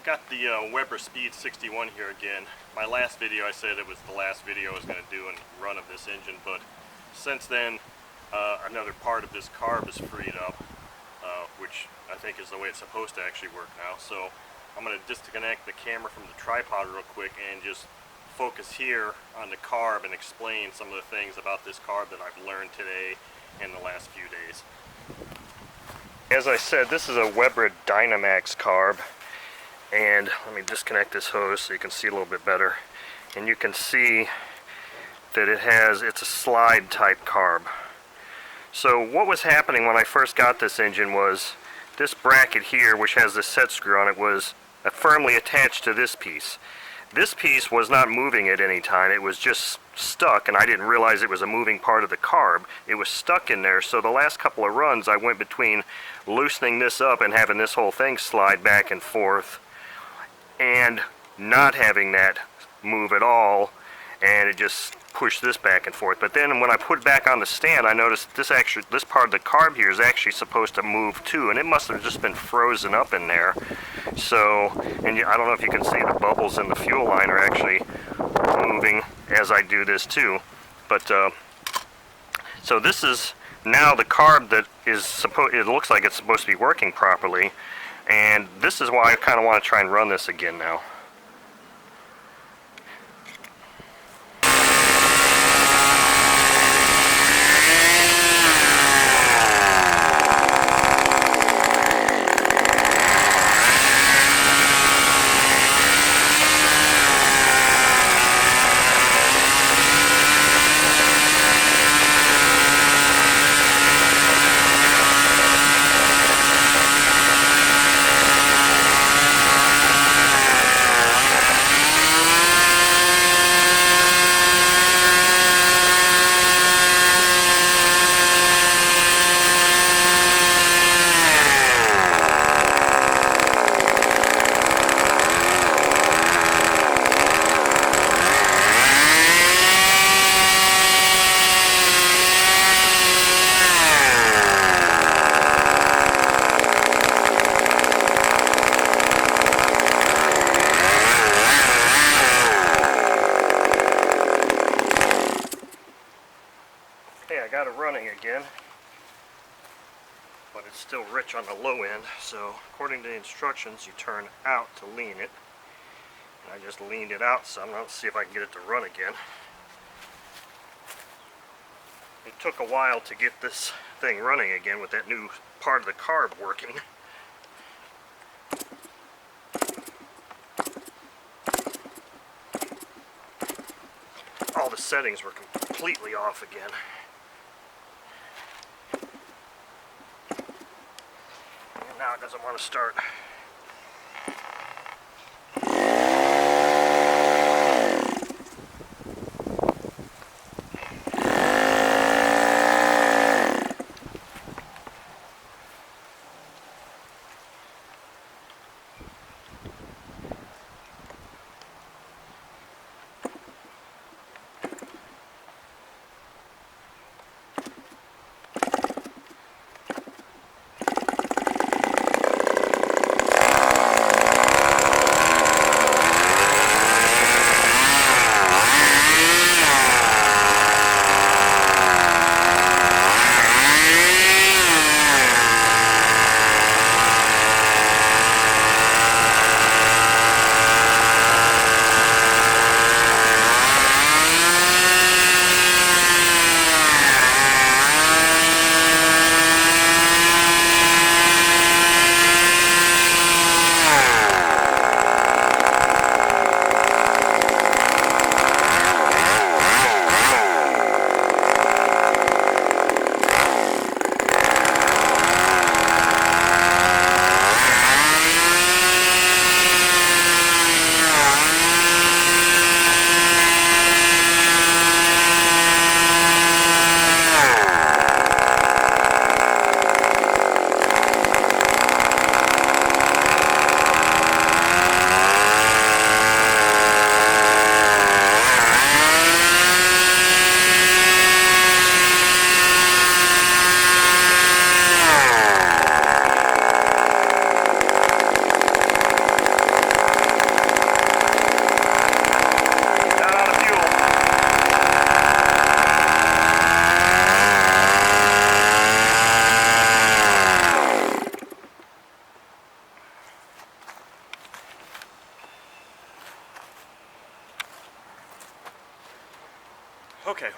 I've got the Webra Speed 61 here again. My last video I said it was the last video I was going to do a run of this engine, but since then another part of this carb is freed up, which I think is the way it's supposed to actually work now. So I'm going to disconnect the camera from the tripod real quick and just focus here on the carb and explain some of the things about this carb that I've learned today and the last few days. As I said, this is a Webra Dynamax carb, and let me disconnect this hose so you can see a little bit better. And you can see that it's a slide type carb. So what was happening when I first got this engine was this bracket here, which has this set screw on it, was firmly attached to this piece. This piece was not moving at any time. It was just stuck, and I didn't realize it was a moving part of the carb. It was stuck in there, so the last couple of runs I went between loosening this up and having this whole thing slide back and forth and not having that move at all, and it just pushed this back and forth. But then when I put it back on the stand, I noticed this part of the carb here is actually supposed to move too, and it must have just been frozen up in there. So, and I don't know if you can see the bubbles in the fuel line are actually moving as I do this too. But so this is now the carb that is it looks like it's supposed to be working properly, and this is why I kind of want to try and run this again now. I got it running again, but it's still rich on the low end, so according to the instructions you turn out to lean it, and I just leaned it out some. Let's see if I can get it to run again. It took a while to get this thing running again with that new part of the carb working. All the settings were completely off again. Now it doesn't want to start.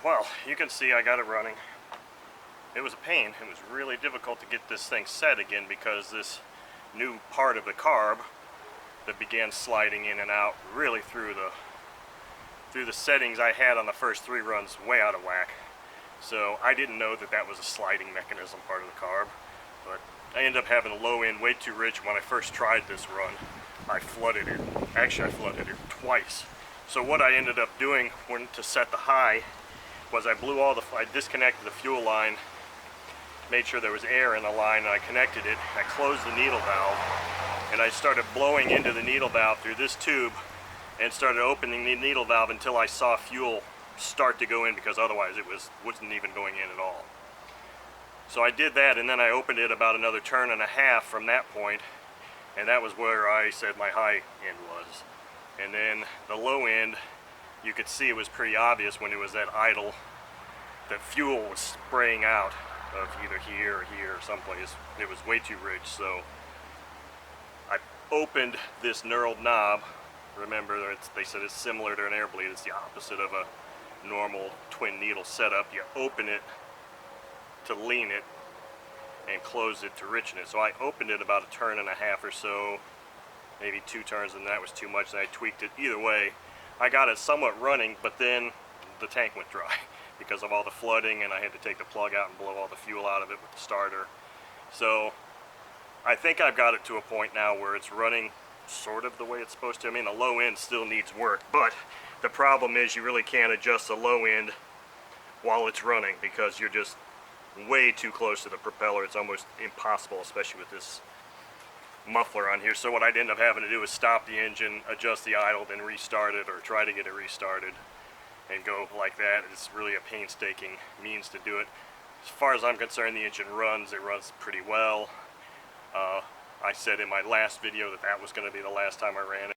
well, you can see I got it running. It was a pain. It was really difficult to get this thing set again because this new part of the carb that began sliding in and out really threw the settings I had on the first 3 runs way out of whack. So I didn't know that that was a sliding mechanism part of the carb, but I ended up having a low end way too rich. When I first tried this run, I flooded it. Actually, I flooded it twice. So what I ended up doing when to set the high was I disconnected the fuel line, made sure there was air in the line, and I connected it. I closed the needle valve, and I started blowing into the needle valve through this tube and started opening the needle valve until I saw fuel start to go in, because otherwise it wasn't even going in at all. So I did that, and then I opened it about another turn and a half from that point, and that was where I said my high end was. And then the low end, you could see it was pretty obvious when it was at idle that fuel was spraying out of either here or here or someplace. It was way too rich. So I opened this knurled knob. Remember, they said it's similar to an air bleed. It's the opposite of a normal twin needle setup. You open it to lean it and close it to richen it. So I opened it about a turn and a half or so, maybe 2 turns, and that was too much, and I tweaked it. Either way, I got it somewhat running, but then the tank went dry because of all the flooding, and I had to take the plug out and blow all the fuel out of it with the starter. So I think I've got it to a point now where it's running sort of the way it's supposed to. I mean, the low end still needs work, but the problem is you really can't adjust the low end while it's running because you're just way too close to the propeller. It's almost impossible, especially with this muffler on here. So what I'd end up having to do is stop the engine, adjust the idle, then restart it, or try to get it restarted and go like that. It's really a painstaking means to do it. As far as I'm concerned, the engine runs. It runs pretty well. I said in my last video that that was going to be the last time I ran